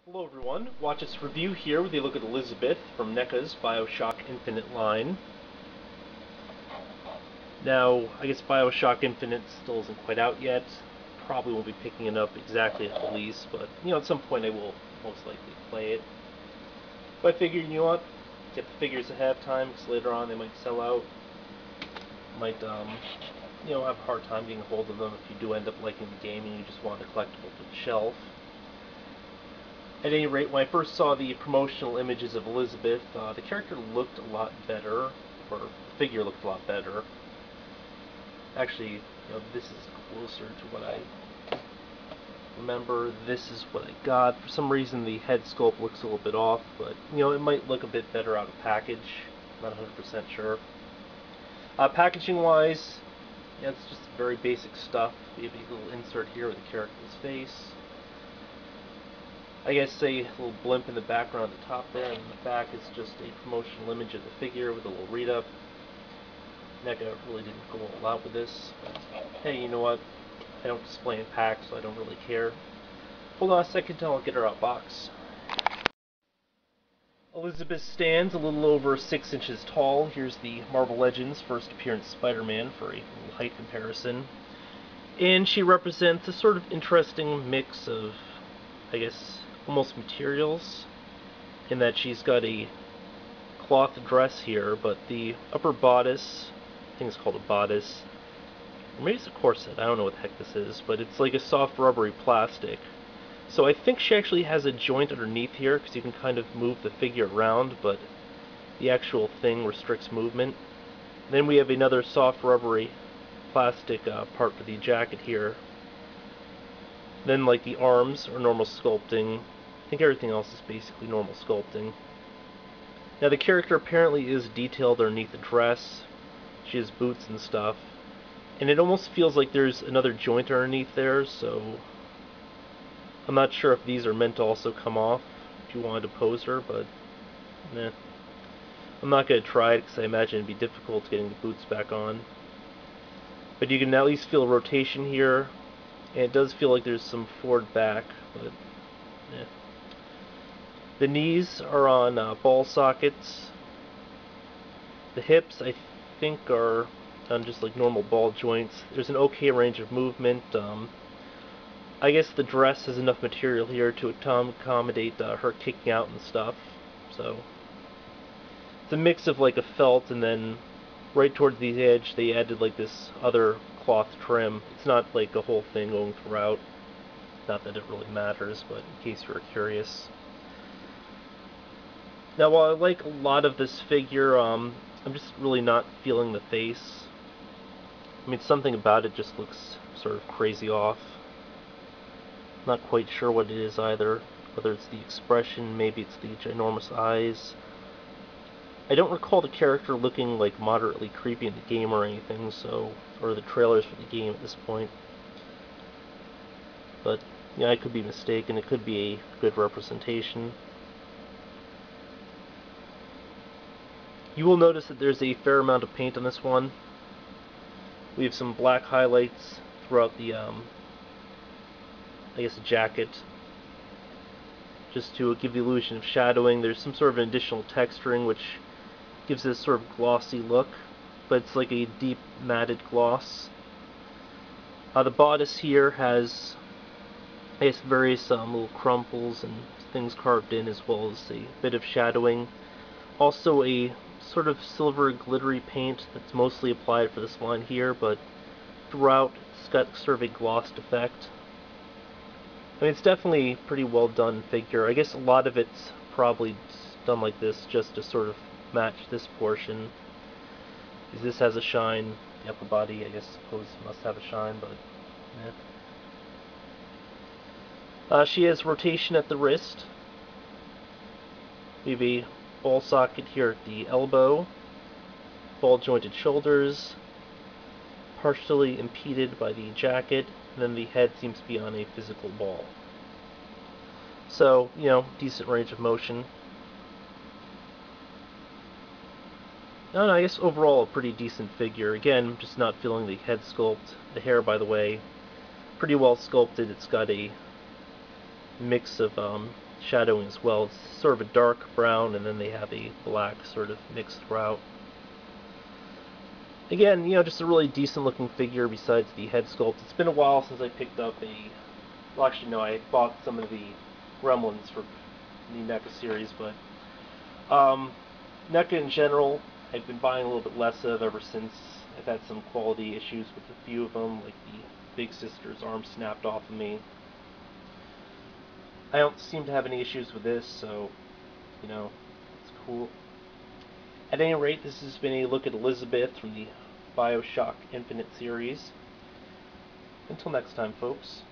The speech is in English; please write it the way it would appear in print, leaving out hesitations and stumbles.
Hello everyone, watch this review here with a look at Elizabeth from NECA's BioShock Infinite line. Now, I guess BioShock Infinite still isn't quite out yet. Probably won't be picking it up exactly at release, but at some point I will most likely play it. But I figured, get the figures ahead of time, because later on they might sell out. Might, have a hard time getting a hold of them if you do end up liking the game and you just want a collectible for the shelf. At any rate, when I first saw the promotional images of Elizabeth, the character looked a lot better, or the figure looked a lot better. Actually, this is closer to what I remember. This is what I got. For some reason, the head sculpt looks a little bit off, but, it might look a bit better out of package. Not 100% sure. Packaging-wise, it's just very basic stuff. We have a little insert here with the character's face. I guess a little blimp in the background at the top there, and in the back is just a promotional image of the figure with a little read-up. NECA really didn't go all out with this, but hey, you know what? I don't display in packs, so I don't really care. Hold on a second till I'll get her out box. Elizabeth stands a little over 6 inches tall. Here's the Marvel Legends first appearance Spider-Man for a little height comparison. And she represents a sort of interesting mix of, I guess, almost materials, in that she's got a cloth dress here, but the upper bodice, I think it's called a bodice, or maybe it's a corset, I don't know what the heck this is, but it's like a soft rubbery plastic. So I think she actually has a joint underneath here, because you can kind of move the figure around, but the actual thing restricts movement. And then we have another soft rubbery plastic part for the jacket here. Then, like, the arms are normal sculpting. I think everything else is basically normal sculpting. Now, the character apparently is detailed underneath the dress. She has boots and stuff. And it almost feels like there's another joint underneath there, so I'm not sure if these are meant to also come off if you wanted to pose her, but nah. I'm not going to try it because I imagine it'd be difficult getting the boots back on. But you can at least feel rotation here. And it does feel like there's some forward back, but eh. The knees are on ball sockets. The hips, I think, are on just like normal ball joints. There's an okay range of movement. I guess the dress has enough material here to accommodate her kicking out and stuff. So it's a mix of like a felt, and then right towards the edge they added like this other cloth trim. It's not like a whole thing going throughout. Not that it really matters, but in case you were curious. Now, while I like a lot of this figure, I'm just really not feeling the face. I mean, something about it just looks sort of crazy off. Not quite sure what it is either. Whether it's the expression, maybe it's the ginormous eyes. I don't recall the character looking like moderately creepy in the game or anything, or the trailers for the game at this point. But yeah, I could be mistaken. It could be a good representation. You will notice that there's a fair amount of paint on this one. We have some black highlights throughout the, I guess, jacket, just to give the illusion of shadowing. There's some sort of an additional texturing which gives this sort of glossy look, but it's like a deep matted gloss. The bodice here has, I guess, various little crumples and things carved in, as well as a bit of shadowing. Also a sort of silver glittery paint that's mostly applied for this line here, but throughout it's got sort of a glossed effect. I mean, it's definitely a pretty well done figure. I guess a lot of it's probably done like this just to sort of match this portion, because this has a shine. The upper body, I suppose, must have a shine, but yeah. She has rotation at the wrist. We have a ball socket here at the elbow, ball jointed shoulders, partially impeded by the jacket, and then the head seems to be on a physical ball. So, decent range of motion. And I guess overall a pretty decent figure. Again, just not feeling the head sculpt. The hair, by the way, pretty well sculpted. It's got a mix of shadowing as well. It's sort of a dark brown, and then they have a black sort of mix throughout. Again, just a really decent looking figure besides the head sculpt. It's been a while since I picked up a... Well, actually, no, I bought some of the Gremlins for the NECA series, but NECA in general, I've been buying a little bit less of ever since I've had some quality issues with a few of them, like the Big Sister's arm snapped off of me. I don't seem to have any issues with this, so, it's cool. At any rate, this has been a look at Elizabeth from the BioShock Infinite series. Until next time, folks.